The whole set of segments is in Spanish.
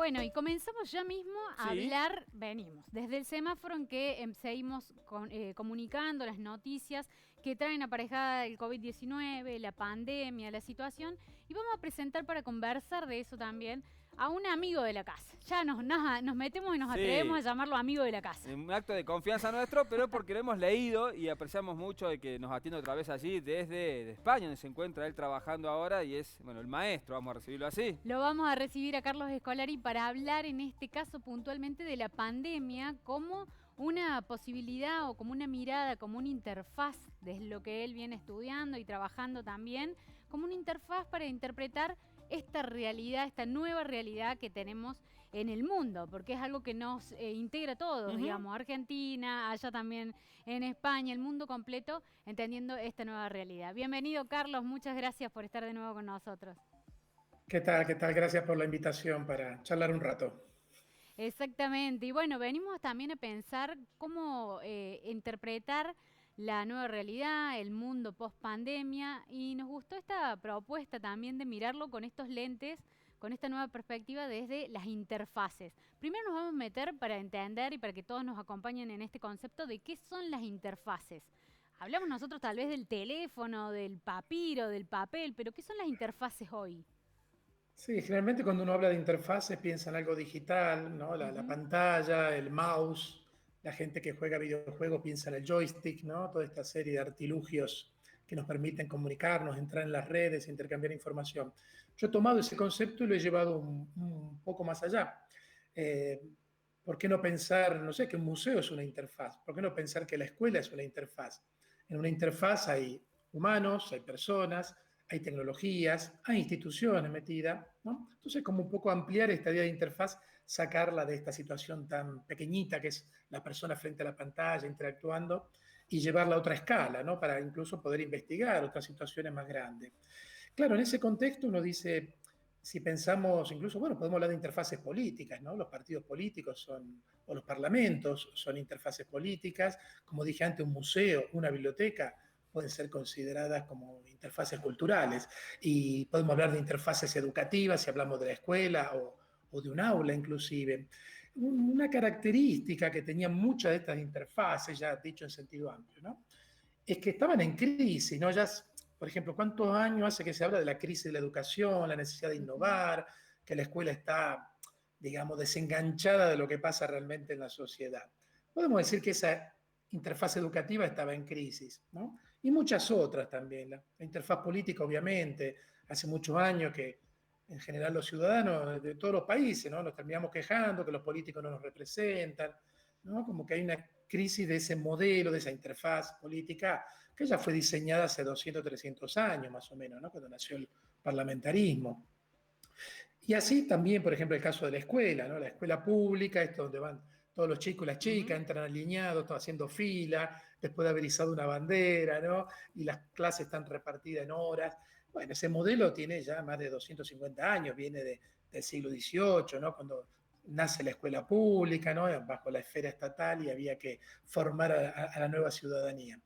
Bueno, y comenzamos ya mismo a Sí, hablar, venimos, desde el semáforo en que seguimos comunicando las noticias que traen aparejada el COVID-19, la pandemia, la situación, y vamos a presentar para conversar de eso también a un amigo de la casa. Ya nos metemos y nos atrevemos a sí. llamarlo amigo de la casa. Un acto de confianza nuestro, pero porque lo hemos leído y apreciamos mucho de que nos atiende otra vez allí desde España, donde se encuentra él trabajando ahora y es, bueno, el maestro, vamos a recibirlo así. Lo vamos a recibir a Carlos Escolari para hablar en este caso puntualmente de la pandemia como una posibilidad o como una mirada, como una interfaz de lo que él viene estudiando y trabajando también, como una interfaz para interpretar esta realidad, esta nueva realidad que tenemos en el mundo, porque es algo que nos integra a todos, Ujú. digamos, Argentina, allá también en España, el mundo completo, entendiendo esta nueva realidad. Bienvenido, Carlos, muchas gracias por estar de nuevo con nosotros. ¿Qué tal? ¿Qué tal? Gracias por la invitación para charlar un rato. Exactamente. Y bueno, venimos también a pensar cómo interpretar la nueva realidad, el mundo post pandemia, y nos gustó esta propuesta también de mirarlo con estos lentes, con esta nueva perspectiva desde las interfaces. Primero nos vamos a meter para entender y para que todos nos acompañen en este concepto de qué son las interfaces. Hablamos nosotros tal vez del teléfono, del papiro, del papel, pero ¿qué son las interfaces hoy? Sí, generalmente cuando uno habla de interfaces piensa en algo digital, ¿no? La Ujú. pantalla, el mouse, la gente que juega videojuegos piensa en el joystick, ¿no? Toda esta serie de artilugios que nos permiten comunicarnos, entrar en las redes, intercambiar información. Yo he tomado ese concepto y lo he llevado un poco más allá. Eh, ¿Por qué no pensar, no sé, que un museo es una interfaz? ¿Por qué no pensar que la escuela es una interfaz? En una interfaz hay humanos, hay personas, hay tecnologías, hay instituciones metidas, ¿no? Entonces, como un poco ampliar esta idea de interfaz, sacarla de esta situación tan pequeñita que es la persona frente a la pantalla interactuando y llevarla a otra escala, ¿no? Para incluso poder investigar otras situaciones más grandes. Claro, en ese contexto uno dice, si pensamos, incluso, bueno, podemos hablar de interfaces políticas, ¿no? Los partidos políticos son, o los parlamentos son interfaces políticas. Como dije antes, un museo, una biblioteca pueden ser consideradas como interfaces culturales. Y podemos hablar de interfaces educativas si hablamos de la escuela o de un aula inclusive. Una característica que tenían muchas de estas interfaces, ya dicho en sentido amplio, ¿no? Es que estaban en crisis, ¿no? Ya, por ejemplo, ¿cuántos años hace que se habla de la crisis de la educación, la necesidad de Ujú. innovar, que la escuela está, digamos, desenganchada de lo que pasa realmente en la sociedad? Podemos decir que esa interfaz educativa estaba en crisis, ¿no? Y muchas otras también. La interfaz política, obviamente, hace muchos años que en general los ciudadanos de todos los países, ¿no? Nos terminamos quejando que los políticos no nos representan, ¿no? Como que hay una crisis de ese modelo, de esa interfaz política que ya fue diseñada hace 200, 300 años más o menos, ¿no? Cuando nació el parlamentarismo. Y así también, por ejemplo, el caso de la escuela, ¿no? La escuela pública, esto donde van todos los chicos y las chicas, Ujú. entran alineados, todos haciendo fila, después de haber izado una bandera, ¿no? Y las clases están repartidas en horas. Bueno, ese modelo tiene ya más de 250 años, viene del siglo XVIII, ¿no? Cuando nace la escuela pública, ¿no? Bajo la esfera estatal y había que formar a la nueva ciudadanía.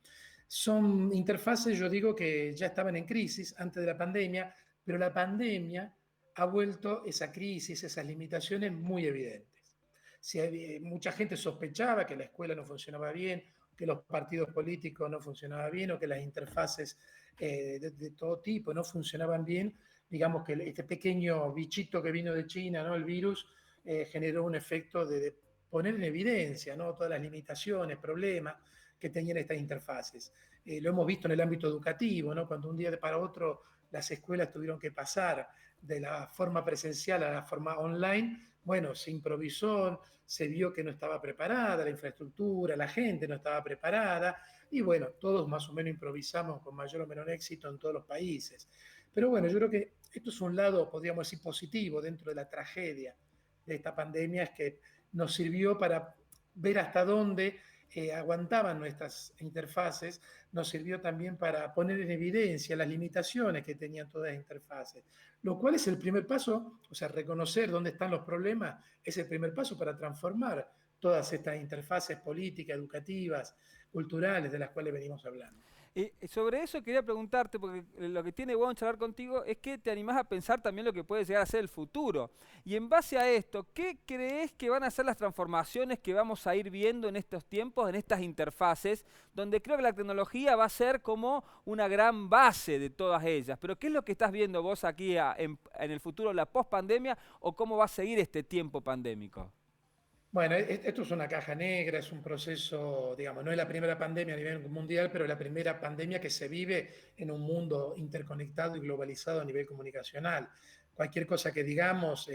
Son interfaces, yo digo, que ya estaban en crisis antes de la pandemia, pero la pandemia ha vuelto esa crisis, esas limitaciones muy evidentes. Si mucha gente sospechaba que la escuela no funcionaba bien, que los partidos políticos no funcionaban bien o que las interfaces de todo tipo no funcionaban bien, digamos que este pequeño bichito que vino de China, ¿no? El virus, generó un efecto de poner en evidencia, ¿no? Todas las limitaciones, problemas que tenían estas interfaces. Lo hemos visto en el ámbito educativo, ¿no? Cuando un día para otro las escuelas tuvieron que pasar de la forma presencial a la forma online, bueno, se improvisó, se vio que no estaba preparada la infraestructura, la gente no estaba preparada, y bueno, todos más o menos improvisamos con mayor o menor éxito en todos los países. Pero bueno, yo creo que esto es un lado, podríamos decir, positivo dentro de la tragedia de esta pandemia, es que nos sirvió para ver hasta dónde aguantaban nuestras interfaces, nos sirvió también para poner en evidencia las limitaciones que tenían todas las interfaces, lo cual es el primer paso, o sea, reconocer dónde están los problemas, es el primer paso para transformar todas estas interfaces políticas, educativas, culturales de las cuales venimos hablando. Y sobre eso quería preguntarte, porque lo que tiene bueno charlar contigo es que te animás a pensar también lo que puede llegar a ser el futuro. Y en base a esto, ¿qué crees que van a ser las transformaciones que vamos a ir viendo en estos tiempos, en estas interfaces, donde creo que la tecnología va a ser como una gran base de todas ellas? Pero ¿qué es lo que estás viendo vos aquí en el futuro, la post-pandemia, o cómo va a seguir este tiempo pandémico? Bueno, esto es una caja negra, es un proceso, digamos, no es la primera pandemia a nivel mundial, pero es la primera pandemia que se vive en un mundo interconectado y globalizado a nivel comunicacional. Cualquier cosa que digamos,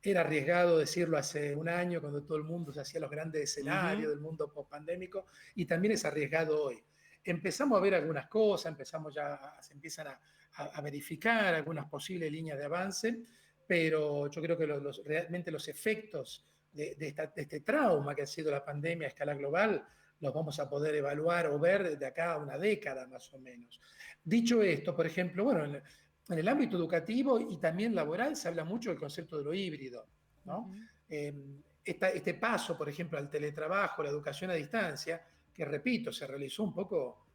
era arriesgado decirlo hace un año, cuando todo el mundo se hacía los grandes escenarios Ujú. del mundo post-pandémico, y también es arriesgado hoy. Empezamos a ver algunas cosas, se empiezan a verificar algunas posibles líneas de avance, pero yo creo que realmente los efectos de este trauma que ha sido la pandemia a escala global, los vamos a poder evaluar o ver de acá a una década más o menos. Dicho esto, por ejemplo, bueno, en el ámbito educativo y también laboral se habla mucho del concepto de lo híbrido, ¿no? Ujú. Este paso, por ejemplo, al teletrabajo, la educación a distancia, que repito, se realizó un poco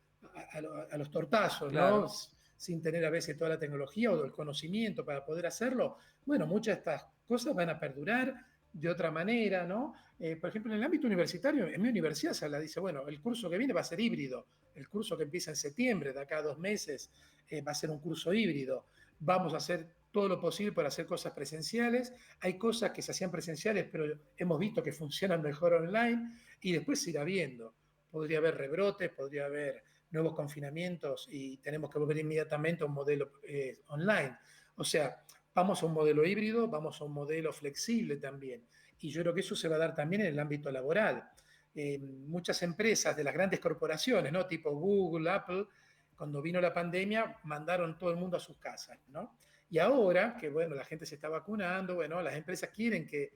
a los tortazos, ¿no? Claro. Sin tener a veces toda la tecnología o el conocimiento para poder hacerlo. Bueno, muchas de estas cosas van a perdurar de otra manera, ¿no? Por ejemplo, en el ámbito universitario, en mi universidad se habla, dice, bueno, el curso que viene va a ser híbrido, el curso que empieza en septiembre, de acá a 2 meses, va a ser un curso híbrido, vamos a hacer todo lo posible para hacer cosas presenciales, hay cosas que se hacían presenciales, pero hemos visto que funcionan mejor online, y después se irá viendo, podría haber rebrotes, podría haber nuevos confinamientos, y tenemos que volver inmediatamente a un modelo online. O sea, vamos a un modelo híbrido, vamos a un modelo flexible también. Y yo creo que eso se va a dar también en el ámbito laboral. Muchas empresas de las grandes corporaciones, ¿no? Tipo Google, Apple, cuando vino la pandemia, mandaron todo el mundo a sus casas, ¿no? Y ahora que, bueno, la gente se está vacunando, bueno, las empresas quieren que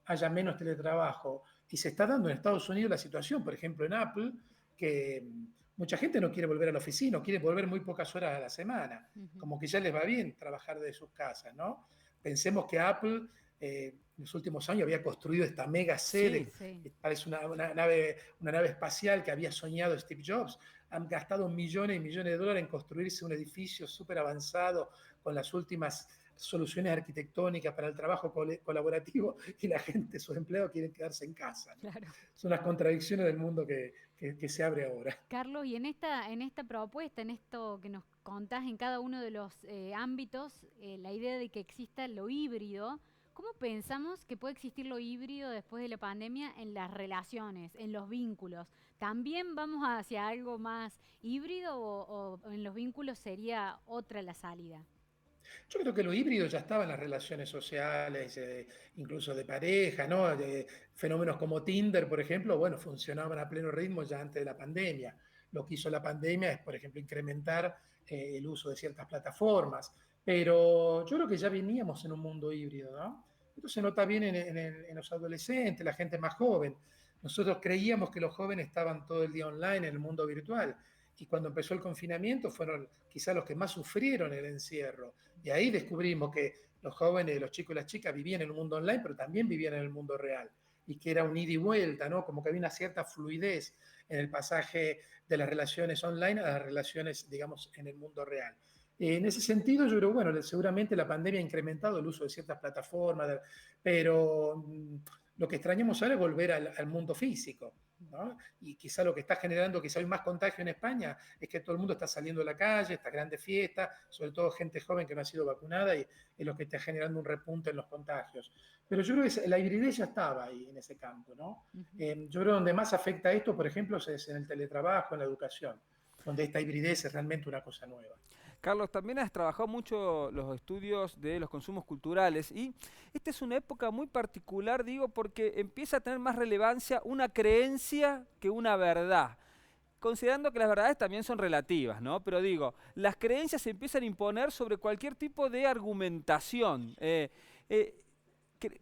haya menos teletrabajo. Y se está dando en Estados Unidos la situación, por ejemplo, en Apple, que mucha gente no quiere volver a la oficina, quiere volver muy pocas horas a la semana, Ujú. como que ya les va bien trabajar de sus casas, ¿no? Pensemos que Apple en los últimos años había construido esta mega Sí. sede, Sí. que parece una nave espacial que había soñado Steve Jobs. Han gastado millones y millones de dólares en construirse un edificio súper avanzado con las últimas soluciones arquitectónicas para el trabajo colaborativo, y la gente, sus empleados, quieren quedarse en casa, ¿no? Claro. Son las contradicciones del mundo que se abre ahora. Carlos, y en esta propuesta, en esto que nos contás en cada uno de los ámbitos, la idea de que exista lo híbrido, ¿cómo pensamos que puede existir lo híbrido después de la pandemia en las relaciones, en los vínculos? ¿También vamos hacia algo más híbrido o en los vínculos sería otra la salida? Yo creo que lo híbrido ya estaba en las relaciones sociales, incluso de pareja, ¿no? Fenómenos como Tinder, por ejemplo, bueno, funcionaban a pleno ritmo ya antes de la pandemia. Lo que hizo la pandemia es, por ejemplo, incrementar el uso de ciertas plataformas. Pero yo creo que ya veníamos en un mundo híbrido, ¿no? Esto se nota bien en los adolescentes, la gente más joven. Nosotros creíamos que los jóvenes estaban todo el día online en el mundo virtual, y cuando empezó el confinamiento fueron quizás los que más sufrieron el encierro. Y ahí descubrimos que los jóvenes, los chicos y las chicas vivían en el mundo online, pero también vivían en el mundo real. Y que era un ida y vuelta, ¿no? Como que había una cierta fluidez en el pasaje de las relaciones online a las relaciones, digamos, en el mundo real. En ese sentido, yo creo, bueno, seguramente la pandemia ha incrementado el uso de ciertas plataformas, pero lo que extrañamos ahora es volver al mundo físico, ¿no? Y quizá lo que está generando, quizá hay más contagio en España, es que todo el mundo está saliendo a la calle, estas grandes fiestas, sobre todo gente joven que no ha sido vacunada, y es lo que está generando un repunte en los contagios. Pero yo creo que la hibridez ya estaba ahí en ese campo, ¿no? Ujú. Yo creo que donde más afecta esto, por ejemplo, es en el teletrabajo, en la educación, donde esta hibridez es realmente una cosa nueva. Carlos, también has trabajado mucho los estudios de los consumos culturales y esta es una época muy particular, digo, porque empieza a tener más relevancia una creencia que una verdad. Considerando que las verdades también son relativas, ¿no? Pero digo, las creencias se empiezan a imponer sobre cualquier tipo de argumentación.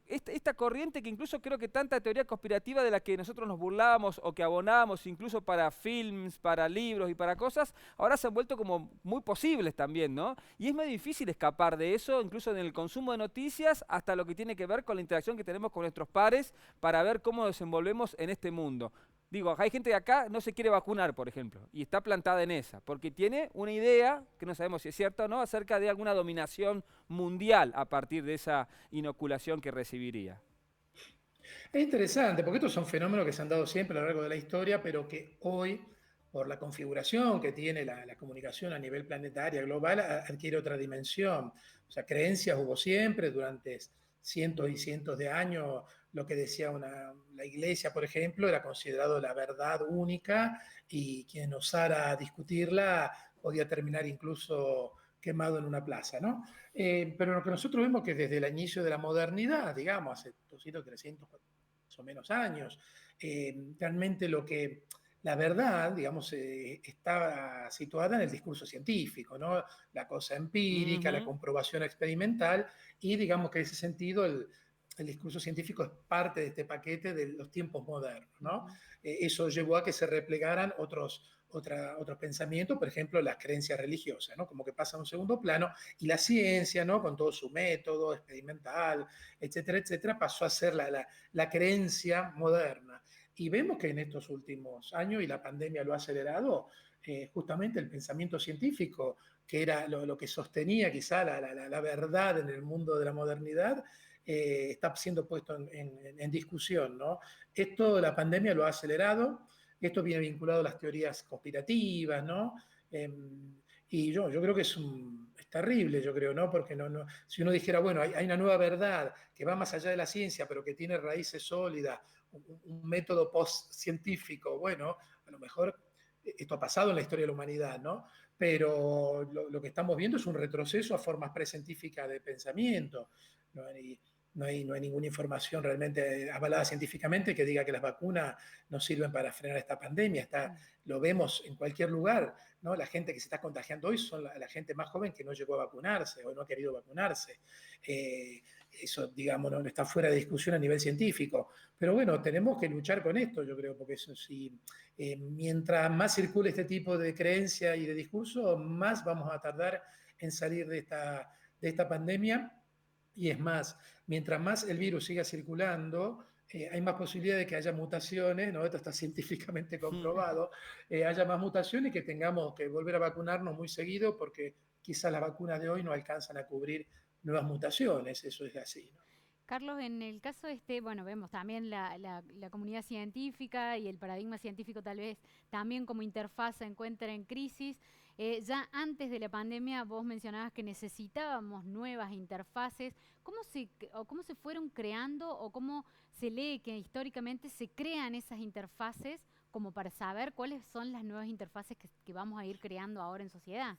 Esta corriente que incluso creo que tanta teoría conspirativa de la que nosotros nos burlábamos o que abonábamos incluso para films, para libros y para cosas, ahora se han vuelto como muy posibles también, ¿no? Y es muy difícil escapar de eso, incluso en el consumo de noticias, hasta lo que tiene que ver con la interacción que tenemos con nuestros pares para ver cómo nos desenvolvemos en este mundo. Digo, hay gente de acá no se quiere vacunar, por ejemplo, y está plantada en esa, porque tiene una idea, que no sabemos si es cierta o no, acerca de alguna dominación mundial a partir de esa inoculación que recibiría. Es interesante, porque estos son fenómenos que se han dado siempre a lo largo de la historia, pero que hoy, por la configuración que tiene la comunicación a nivel planetaria, global, adquiere otra dimensión. O sea, creencias hubo siempre durante cientos y cientos de años. Lo que decía la iglesia, por ejemplo, era considerado la verdad única y quien osara discutirla podía terminar incluso quemado en una plaza, ¿no? Pero lo que nosotros vemos que desde el inicio de la modernidad, digamos, hace 200, 300, o menos años. Realmente la verdad, digamos, está situada en el discurso científico, ¿no? La cosa empírica, la Ujú. comprobación experimental, y digamos que en ese sentido el discurso científico es parte de este paquete de los tiempos modernos, ¿no? Ujú. Eso llevó a que se replegaran otros pensamientos, por ejemplo, las creencias religiosas, ¿no? Como que pasa a un segundo plano, y la ciencia, ¿no? Con todo su método experimental, etcétera, etcétera, pasó a ser la creencia moderna. Y vemos que en estos últimos años, y la pandemia lo ha acelerado, justamente el pensamiento científico, que era lo que sostenía quizá la verdad en el mundo de la modernidad, está siendo puesto en discusión, ¿no? Esto, la pandemia lo ha acelerado, esto viene vinculado a las teorías conspirativas, ¿no? Y yo creo que es terrible, yo creo, ¿no? Porque si uno dijera, bueno, hay una nueva verdad que va más allá de la ciencia, pero que tiene raíces sólidas, un método post-científico, bueno, a lo mejor esto ha pasado en la historia de la humanidad, ¿no? Pero lo que estamos viendo es un retroceso a formas precientíficas de pensamiento, ¿no? Y no hay ninguna información realmente avalada científicamente que diga que las vacunas no sirven para frenar esta pandemia. Lo vemos en cualquier lugar, ¿no? La gente que se está contagiando hoy son la gente más joven que no llegó a vacunarse o no ha querido vacunarse. Eso, digamos, no está fuera de discusión a nivel científico. Pero bueno, tenemos que luchar con esto, yo creo, porque eso sí, mientras más circule este tipo de creencia y de discurso, más vamos a tardar en salir de esta pandemia. Y es más, mientras más el virus siga circulando, hay más posibilidad de que haya mutaciones, ¿no? Esto está científicamente comprobado, haya más mutaciones y que tengamos que volver a vacunarnos muy seguido porque quizás las vacunas de hoy no alcanzan a cubrir nuevas mutaciones, eso es así, ¿no? Carlos, en el caso este, bueno, vemos también la comunidad científica y el paradigma científico tal vez también como interfaz se encuentra en crisis. Ya antes de la pandemia vos mencionabas que necesitábamos nuevas interfaces. ¿Cómo se fueron creando o cómo se lee que históricamente se crean esas interfaces como para saber cuáles son las nuevas interfaces que vamos a ir creando ahora en sociedad?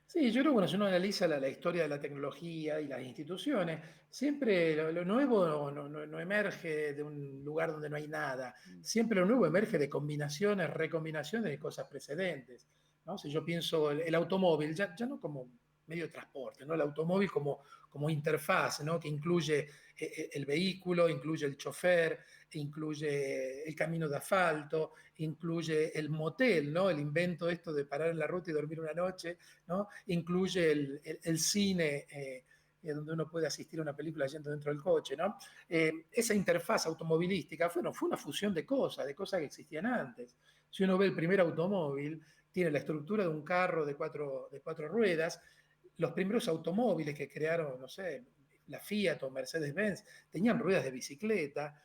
Sí, yo creo que bueno, si uno analiza la historia de la tecnología y las instituciones, siempre lo nuevo no emerge de un lugar donde no hay nada. Mm. Siempre lo nuevo emerge de combinaciones, recombinaciones de cosas precedentes, ¿no? Si yo pienso el automóvil, ya no como medio de transporte, ¿no? El automóvil como interfaz, ¿no? Que incluye el vehículo, incluye el chofer, incluye el camino de asfalto, incluye el motel, ¿no? El invento esto de parar en la ruta y dormir una noche, ¿no? Incluye el cine, donde uno puede asistir a una película yendo dentro del coche, ¿no? Esa interfaz automovilística fue una fusión de cosas que existían antes. Si uno ve el primer automóvil, tiene la estructura de un carro de cuatro ruedas. Los primeros automóviles que crearon, no sé, la Fiat o Mercedes-Benz, tenían ruedas de bicicleta,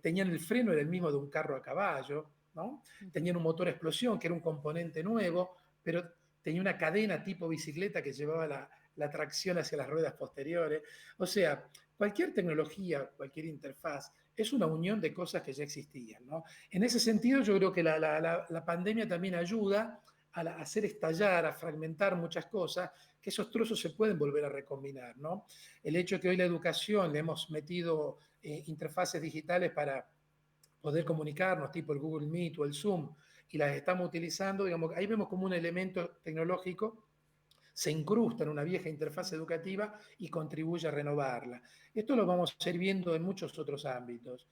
tenían el freno, era el mismo de un carro a caballo, ¿no? Ujú. Tenían un motor a explosión, que era un componente nuevo, pero tenía una cadena tipo bicicleta que llevaba la tracción hacia las ruedas posteriores. O sea, cualquier tecnología, cualquier interfaz, es una unión de cosas que ya existían, ¿no? En ese sentido, yo creo que la pandemia también ayuda a hacer estallar, a fragmentar muchas cosas, que esos trozos se pueden volver a recombinar, ¿no? El hecho de que hoy la educación le hemos metido interfaces digitales para poder comunicarnos, tipo el Google Meet o el Zoom, y las estamos utilizando, digamos, ahí vemos como un elemento tecnológico se incrusta en una vieja interfaz educativa y contribuye a renovarla. Esto lo vamos a ir viendo en muchos otros ámbitos.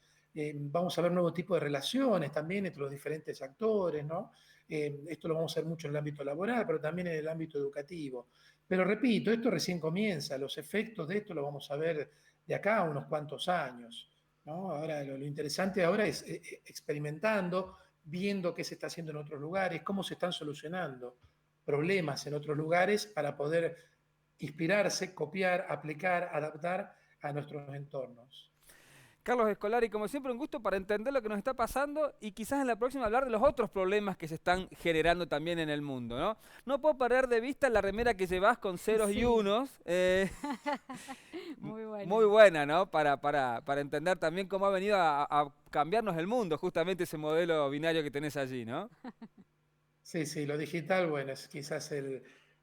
Vamos a ver nuevos tipos de relaciones también entre los diferentes actores, ¿no? Esto lo vamos a ver mucho en el ámbito laboral, pero también en el ámbito educativo. Pero repito, esto recién comienza, los efectos de esto lo vamos a ver de acá a unos cuantos años. ¿no? Ahora, lo interesante ahora es experimentando, viendo qué se está haciendo en otros lugares, cómo se están solucionando problemas en otros lugares para poder inspirarse, copiar, aplicar, adaptar a nuestros entornos. Carlos Escolari, como siempre, un gusto para entender lo que nos está pasando y quizás en la próxima hablar de los otros problemas que se están generando también en el mundo, ¿no? No puedo perder de vista la remera que llevas con ceros y Sí, unos. muy Muy buena. buena, ¿no? Para entender también cómo ha venido a cambiarnos el mundo, justamente ese modelo binario que tenés allí, ¿no? Sí, sí, lo digital, bueno, es quizás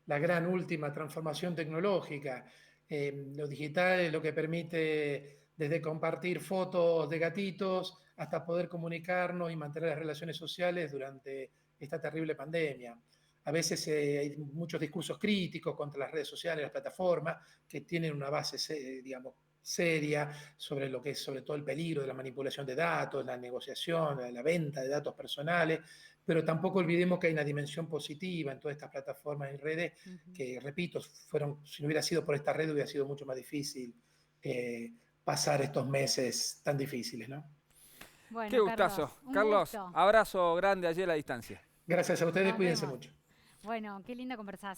la gran última transformación tecnológica. Lo digital es lo que permite desde compartir fotos de gatitos hasta poder comunicarnos y mantener las relaciones sociales durante esta terrible pandemia. A veces hay muchos discursos críticos contra las redes sociales, las plataformas, que tienen una base, digamos, seria sobre lo que es sobre todo el peligro de la manipulación de datos, la negociación, la venta de datos personales, pero tampoco olvidemos que hay una dimensión positiva en todas estas plataformas y redes Ujú. que, repito, si no hubiera sido por esta red hubiera sido mucho más difícil eh, pasar estos meses tan difíciles, ¿no? Qué Bueno, Carlos, gustazo. un Carlos, gusto. abrazo grande allí a la distancia. Gracias a ustedes, Nos cuídense vemos. mucho. Bueno, qué linda conversación.